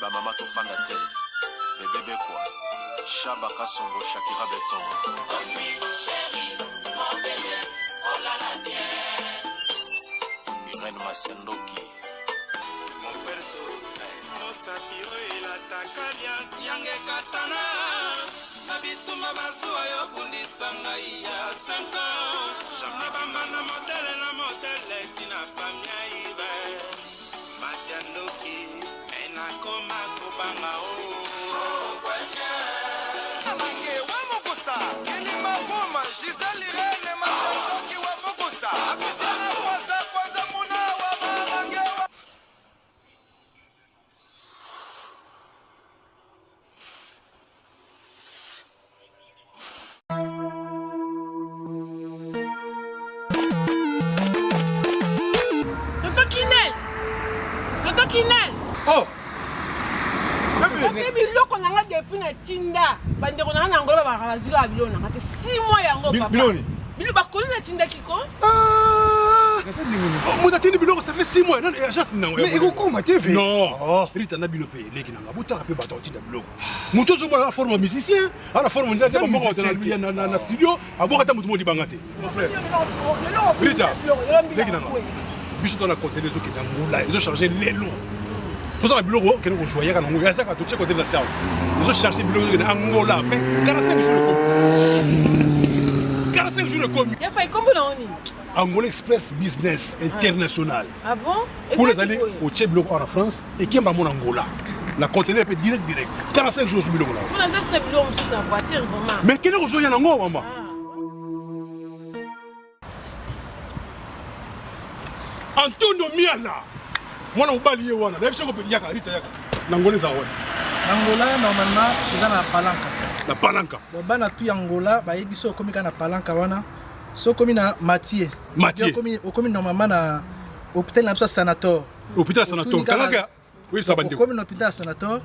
ba mama to fanda te bébé quoi Chaba Kasongo Shakira Beton oui chérie mon bébé oh la la bien Irène Masiandoki mon perso Osatiro ila takalia siange katana Nabituma basua yo bundisa ngai ya 5 ans Jamna bamana modele tina famia ibe Masiandoki ena koma kubanga o kwenye Amange wa mokosa Kelima boma Giselle Irene Masiandoki wa mokosa Abisana kwanza muna wa marange wa Kinel. Oh. C'est biloko nanga depuis na tinda. Bande ko nanga ngolo ba bazika biloko nanga te 6 mois yango papa. Biloni. Bilo ba ko na tinda kiko. Ah. Mon atteindre biloko ça fait 6 mois. Non, agence nango. Mais iko koma TV. Non. Rita na biloko leki nanga. Bota pe ba tinda biloko. Muto zo ba forme musicien, ala forme ndeza ba moko na studio, aboka ta mutu modi bangate. Mon frère. Rita. Leki nanga. Biso dans la côté des autres qui là ils ont chargé les lots tout ça le bureau que nous choisir quand on ça quand tu côté de la salle ils ont chargé le bureau en Angola fait 45 jours de 45 jours de commis il fait combien d'années Angola Express Business International ah bon pour les aller au Tchèque en France et qui m'a mon Angola la conteneur peut direct 45 jours sur le bureau là on a ça sur le bureau sur en voiture vraiment mais quel est le jour en Angola maman Antonio Miala mwana mobali ye wana na biso ko yaka Rita yaka Angola za wana Angola normalement eza na palanka bana tu Angola ba yebiso komi kana palanka wana so komi na Mathieu komi normalement na hôpital na biso sanator kalaka oui ça bande komi na hôpital sanator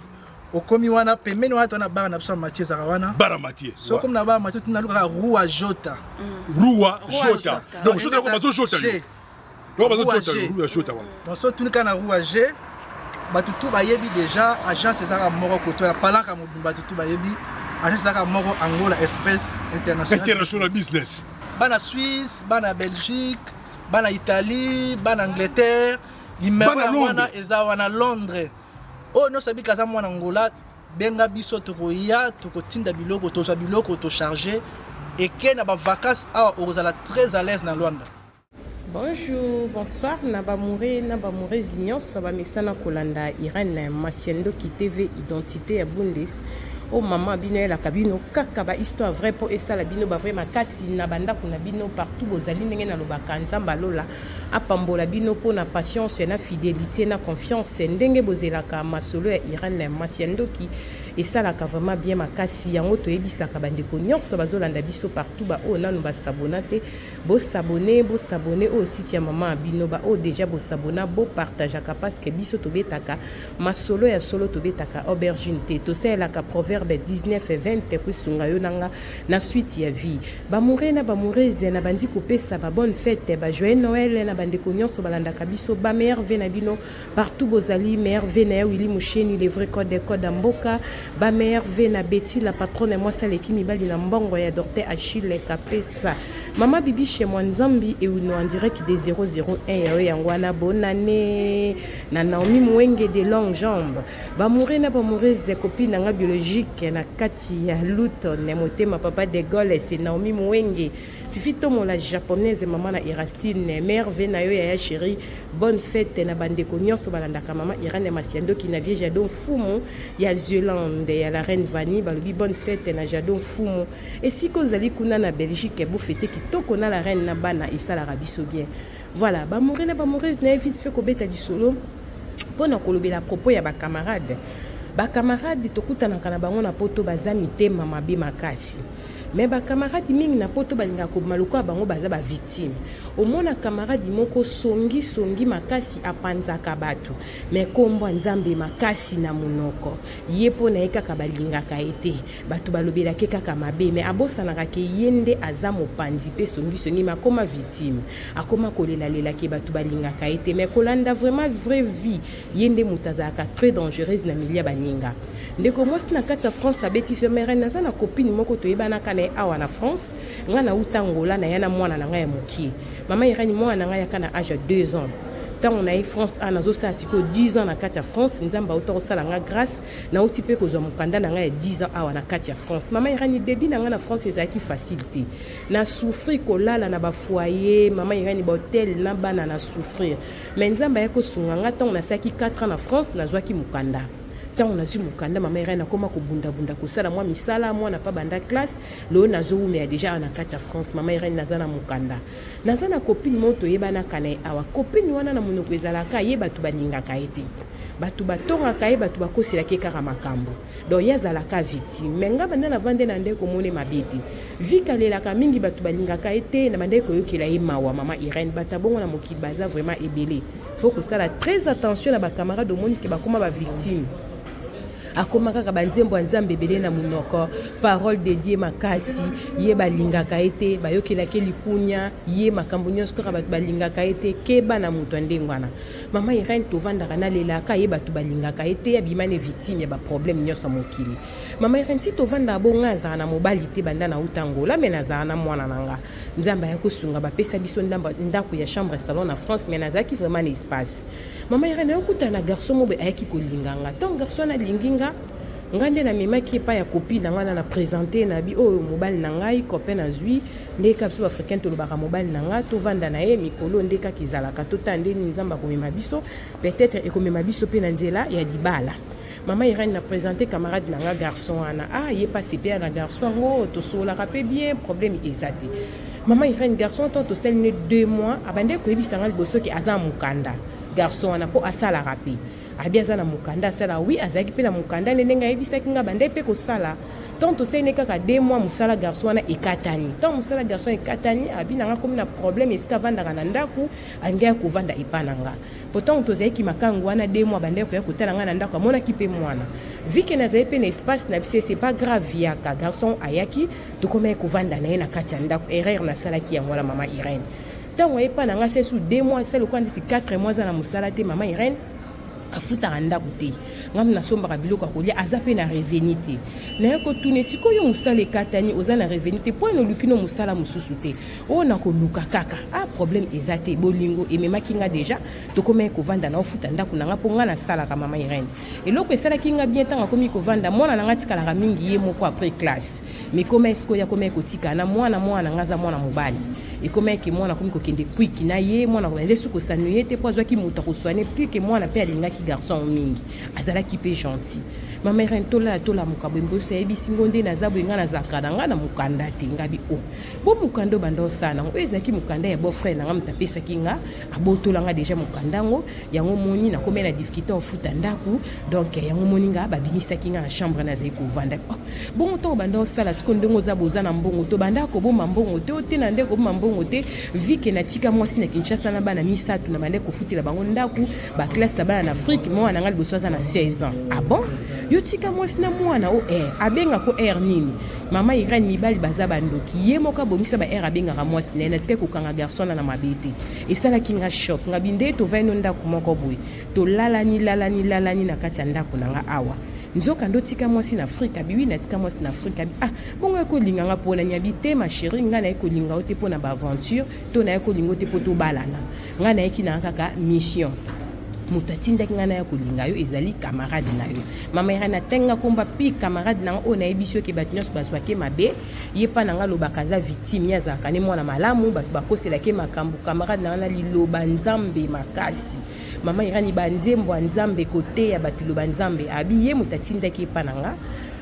okomi wana pembeni wana tona bara na biso Mathieu zaka wana bara Mathieu so komi na bara Mathieu tuna luka Rua Jota donc Jota ko bazo Jota donc so tuni kana Rua G batutu bayebi déjà agence ezaka moko koto na palanka modumba tutu bayebi agence ezaka moko Angola Express International Business bana Suisse bana Belgique bana Italie bana Angleterre limero wana eza wana Londres oh no sabi kaza mwana Angola benga biso tokoya tokotinda biloko tozwa biloko to charger et que na ba vacances a ozala très à l'aise na Luanda. Bonjour, bonsoir, Nabamoué Zignon, Sabamesana Kolanda, Irène Masiandoki TV, Identité à Bundes. Oh maman, bino la cabine, kakaba histoire vraie pour esta la bino ba vrai makasi nabanda kuna bino partout bozali ndenge na lobaka nzamba lola apambola bino po na patience na fidélité na confiance ndenge bozelaka masolo ya Irène Masiandoki esalaka vraiment bien makasi yango toyebisaka bandeko nyonso bazolanda biso partout ba o nanu basabona te bo s'abonner au site ya maman bino ba o déjà bo s'abona bo partageaka parce que biso tobetaka masolo ya solo tobetaka aubergine te toselaka proverbe 19 et 20 kusunga yo nanga na suite ya vie ba murena ba mureze na bandi kopesa ba bonne fête ba joyeux Noël na bandeko nyonso balandaka biso ba meilleur ve na bino partout bozali meilleur ve na Willy Musheni le vrai code mboka ba meilleur ve na Betty la patronne moi saleki mibali na mbongo ya Docteur Achille Kapesa Mama Bibi chez moi Nzambi et nous en direct des 001 yangwana bonne année na Naomi Mwenge de longues jambes ba murena ba mureze copine nga biologique na kati ya Luton ne motema papa de Gaulle c'est Naomi Mwenge Fifi Tomo la japonaise maman na Irastine mère na yo ya chérie bonne fête na bandeko nyonso balandaka mama Irène Masiandoki na vie Jadon Fumu ya Zélande ya la reine Vani balobi bonne fête na Jadon Fumu et si kozali kuna na Belgique bo fête kitoko na la reine na bana isala rabiso bien voilà ba murena ba mauvaise na vite fait ko beta di solo pona kolobela propos ya ba camarade tokutana kana bango na poto bazami tema mabe makasi mais bacamarade mingi na poto balinga kobima lokola bango baza bavictime. Omona camarade moko songi makasi apanzaka bato mais kombo nzambe makasi na monoko ye mpo na ye kaka balingaka ye te bato balobelaki kaka mabe mais abosanaka ke ye nde aza mopanzi mpe songi makoma victime akoma kolelalelaki bato balingaka ye te mais kolanda vraiment vraie vie ye nde moto azalaka très dangereuse na milia baninga. Ndeko mosi na kati ya France abeti so mere naza na copine moko toyebanaka na ye awa na France nga na uta Angola na ya na mwana na nga ya mokie mama Irani mwana na nga yaka na âge ya 2 ans tant na ye France a nazosala sikoyo 10 ans na kati ya France nzambe auta kosala nga grâce na uti mpe kozwa mokanda na nga ya 10 ans awa na kati ya France. Mama Irani debi na nga na France ezalaki facilité na souffrir kolala na bafoyer mama Irani bahotel na bana na souffrir mais nzambe ayekosunga nga ntango nasalaki 4 ans na France nazwaki mokanda. Tant on a su mukanda mama Irene akoma kobunda kosala mwa misala mwana pa banda classe lo nazoumea déjà na kati ya France mama Irene nazana mukanda nazana copine moto yebana kana awa copine wana na monoko ezalaka ye batu balingaka ete batu batongaka ye batu bakosela ke kaka makambo donc yazalaka victime menga banda na vande na ndeko mone mabete vikalelaka mingi batu balingaka ete na bandeko yokela ye mawa mama Irene batabongo na mokili baza vraiment ebele faut que ça la très attention na ba camarades au monde ki bakoma ba victime akoma kaka banzembo nzambe belé na munoko parole dédiée makasi ye balingaka ete bayokelaki lipunya ye makambo nyonso kaka bato balingaka ete keba na mutu ndengwana mama Irene tovandaka na lelaka ye bato balingaka ete abimane victime ya ba problème nyonso mokili mama Irene ti tovanda bonga azala na mobali te banda na utangola mais nazala na mwana nanga nzamba ya kosunga bapesa biso ndako ya chambre salon na France mais nazaki vraiment espace mama Irene yokuta na garçon mobe ayaki kolinganga ton garçon na linginga ngande na memaki pa ya copine ngana na présenter na bi o mobile na ngai copain na zui ndeka biso africain to lobaka mobile na nga to vanda na ye mikolo ndeka kizalaka to tande ni nzamba komema biso peut-être ekomema biso pe na nzela ya dibala mama Irene na présenter camarade na nga garçon ana ye passé bien na garçon ngo to sola rapé bien problème ezati mama Irene garçon to selne 2 mois abande ko ebisanga liboso ki aza mukanda garçon ana po asala rapé abiaza na mukanda sala oui azaki pe na mukanda nenga ebisaki nga bande pe ko sala tant to sene kaka 2 mois musala garçon na ekatani tant musala garçon ekatani abina nga komi na problème esika vanda na ndaku angia ko vanda ipananga pourtant to zeki makangu wana 2 mois bande ko ya kotala nga na ndaku amona kipe mwana vike na zepe na espace na bise c'est pas grave ya ka garçon ayaki to koma ko vanda na na kati ya ndaku erreur na sala ki ya ngwala mama Irene tant wa epananga c'est sous 2 mois c'est le quoi 4 mois na musala te mama Irene afuta anda kuté ngam na sombaka biloko kolia azape na revenu te na yako tune sikoyo musala ekatani oza na revenu te po no lukino musala mususu te o na ko luka kaka problème ezate bolingo ememaki nga déjà to koma ko vanda na ofuta ndako na nga po nga na sala ka mama Irene eloko esala kinga bien tanga komi ko vanda mwana na nga tikala ka mingi ye moko après classe mais koma esko ya koma ko tika na mwana nga za mwana mobali et koma ki mwana komi ko kende kwiki na ye mwana ko ndesu ko sanuye te po azwaki muta ko soigner plus que mwana pe alingaki garçon mingi azalaki pe gentil mama Irene tola mukabo mboso ebisi ngonde na zabo nga na zakana nga na mukanda te ngabi bo mukando bando sana ezaki mukanda ya beau-frère na ngamta pesa kinga abotola nga déjà mukanda ngo yango moni na komena na difficulté ofuta ndaku donc yango moni nga babinisa kinga na chambre na zai ko vanda bon to bando sala sekonde ngo za boza na mbongo to bandako bo mambongo te na ndeko bo mambongo te vike na tika mwasi na Kinshasa na bana misatu na bande ko futila bango ndaku ba classe ta bana na Afrique mwana nga liboso za na 16 ans bon yotika mwasi na mwana abenga ko nini mama Irene mibali baza bandoki ye moka bomisa ba abenga ka mwasi na tika ko kanga garçon na mabete esala kinga shock ngabinde to vaino ndako moko boy to lalani na kati ya ndako na nga awa nzoka ndo tika mwasi na Afrika biwi na tika mwasi na Afrika bongo eko linga nga pona nyabi te ma chérie nga na eko linga ote pona ba aventure to na eko lingo te poto balana nga na eki na kaka mission mutatinda ngana ya kulinga yo ezali camarade na yo mama Irene tenga komba pi camarade na o na ebisio ke batnyos baswake mabe yepa na nga lobakaza victime ya zakane mwana malamu bakosela ke makambu camarade na liloba nzambe makasi mama Irene banzembo nzambe kote ya batulo banzambe abiye mutatinda ke pananga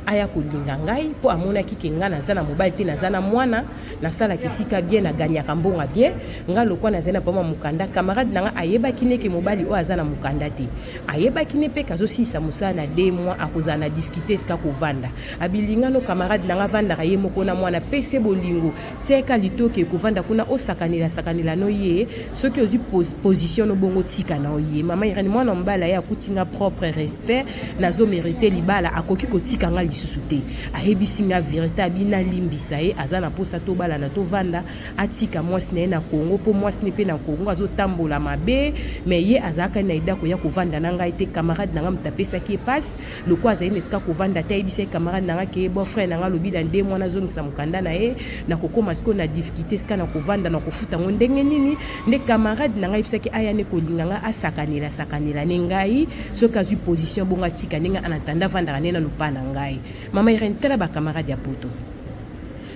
aya kolinga ngai po amonaki ke nga naza na mobali te naza na mwana nasalaki sika bien naganyaka mbonga bien nga lokwa naza na pama mukanda camarade nanga ayebaki ne ke mobali oyo aza na mukanda te ayebaki ne mpe kazosilisa mosala na 2 mois akozala na difficulté esika kovanda abilingano camarade nanga vandaka ye moko na mwana pese bolingo tieka litoke kovanda kuna osakanela no ye soki ozwi position no bongo tika na oye mama irani mwana mbala ye akutinga propre respect nazo mériter libala akoki kotika nga lisusu te ayebisi nga vérité abina limbisa ye aza na posa to bala na to vanda atika mwasi na ye na Kongo po mwasi ne pe na Kongo azotambola mabe mais ye azaka na ida koya kovanda na ngai te camarade nanga mutapesaki passe loko azali nesika kovanda te ayebisa camarade nanga ke bon frère nanga lobi dans 2 mois nazongisa mukanda na ye na kokoma siko na difficulté sika na kovanda na kofuta ngo ndenge nini nde camarade nanga yebisaki aya ne kolinga nga asakanela ne ngai soki azwi position bonga tika ndenge anatanda vandaka ne na lupa na ngai mama irene tala ba camarade ya poto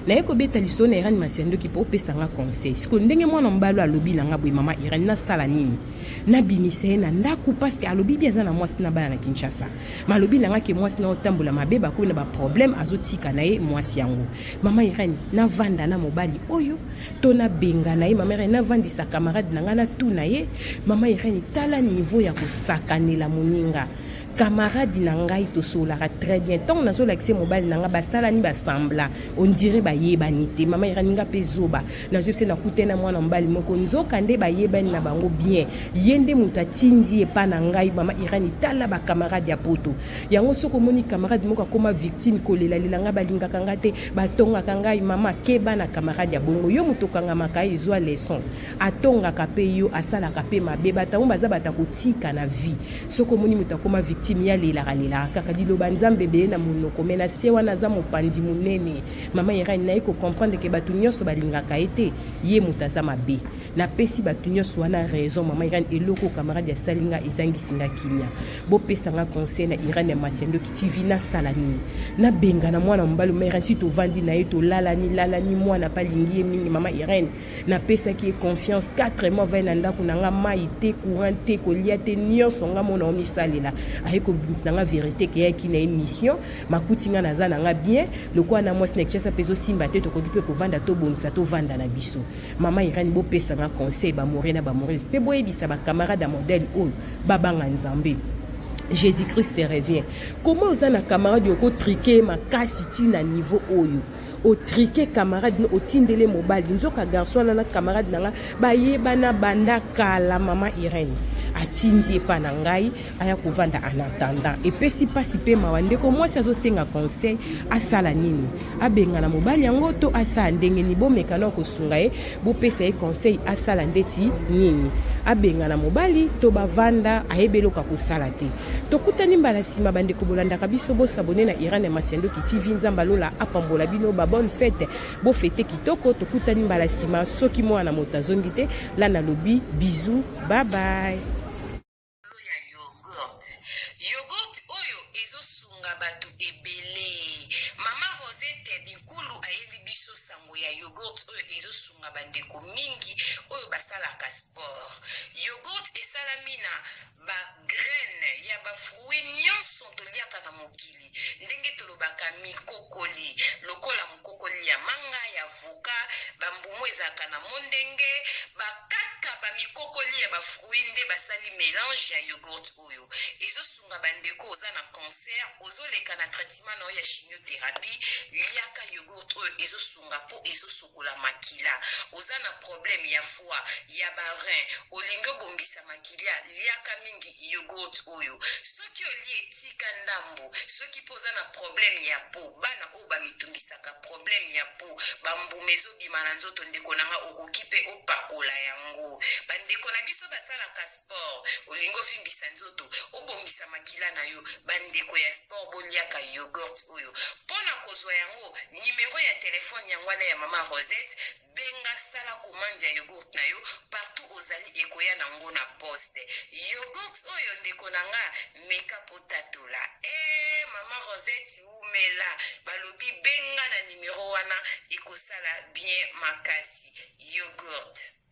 na yeko beta liso na Irene Masiendo ki po pesa nga conseil siko ndenge mwana mbalo alobi na nga boy mama Irene na sala nini na bimise na ndaku parce que alobi biaza na mwasi na bana na Kinshasa malobi na nga ke mwasi na otambola mabeba ko na ba problème azotika na ye mwasi yango mama Irene na vanda na mobali oyo to na benga na ye mama Irene na vandisa camarade na nga na tu na ye mama Irene tala niveau ya kosakanela moninga camarade na ngai to solara très bien tant nazo l'accès mobile nanga basala ni basambla on dirait ba yebani te mama iraninga pezoba nazo se na kutena mwana mbali moko nzoka nde ba yebani na bango bien yende mutatindi e pa na ngai mama irani tala ba camarade ya poto yango soko moni camarade moko koma victime kolela lelanga balinga kanga te batonga kanga mama keba na camarade ya bongo yo mutokanga makai ezwa leçon atonga kape yo asala kape mabeba tango baza batakotika na vie soko moni mutakoma timia lela kaka diloba nzambe be na monoko mena sewa na za mopandi munene mama Irene na iko comprendre ke batu nyonso balingaka ete ye mutaza mabe na pesi batu nyonso wana raison mama Irene eloko camarade ya salinga ezangisinga kimia bo pesa nga conseil na Irene Masiendo ki TV na salani na benga na mwana mbalo mama Irene si to vandi na eto lalani mwana palingi mingi mama Irene na pesa ki confiance 4 mois va na ndako na nga maite courant te kolia te nyonso nga mona omisalela ko nanga vérité ke yaki na émission makutinga naza nanga bien lokwa na mwasi na kisa peso simba te to kokipe ko vanda to bonisa to vanda na biso mama Irene bo pesa nga conseil ba morena ba morese pe boye bisa ba camarade modèle oyo babanga nzambe Jésus Christ revient comment osana camarade yoko triquer makasi ti na niveau oyo o triquer camarade no otindele mobile nzoka garçon na camarade nanga bayebana banda kala mama Irene atindi pa na ngai aya kovanda en attendant et pesi pasi pe mawande ko moi sazo senga conseil asala nini abenga na mobali yango to asa ndenge ni bo mekana ko sunga e bo pesa e conseil asala ndeti nini abenga na mobali to bavanda ayebelo ka kusala te to kutani mbala sima bande ko bolanda kabiso bo sabone na Irene Masiendo ki TV nzamba lola apambola bino ba bonne fête bo fête kitoko to kutani mbala sima soki mwana motazongi te la na lobi bisous bye bye. Yogurt oyo ezosunga batu ebele mama Rosette Bikulu ayebi biso sango ya yogurt oyo ezosunga bandeko mingi oyo basalaka sport yogurt esalami na ba graine ya ba fruit nyonso toliaka na mokili ndenge tolobaka mikokoli lokola mokokoli ya manga ya avoka bambumu ezaka na mondenge bakaka ba mikokoli ya ba fruit nde basali mélange ya yogurt oyo ezosunga bandeko oza na cancer ozoleka na traitement na ya chimiothérapie liaka yogurt oyo ezosunga po ezosokola makila oza na problème ya foie ya barein olingi obongisa makila liaka mingi yogurt oyo soki olie etika ndambo soki po oza na problème ya po bana oyo bamitungisaka problème ya po bambume ezobima na nzoto ndeko nanga okoki mpe opakola yango bandeko na biso basalaka sport olingi ovimbisa nzoto obongisa makila na yo bandeko ya sport boliaka yogurt oyo mpona kozwa yango nimero ya telefone yango wana ya mama Rosette benga sala commande ya yogurt na yo partout ozali ekoya nango na poste yogurt oyo ndeko nanga meka potatola mama Rosette umela balobi benga na nimero wana ekosala bien makasi yogurt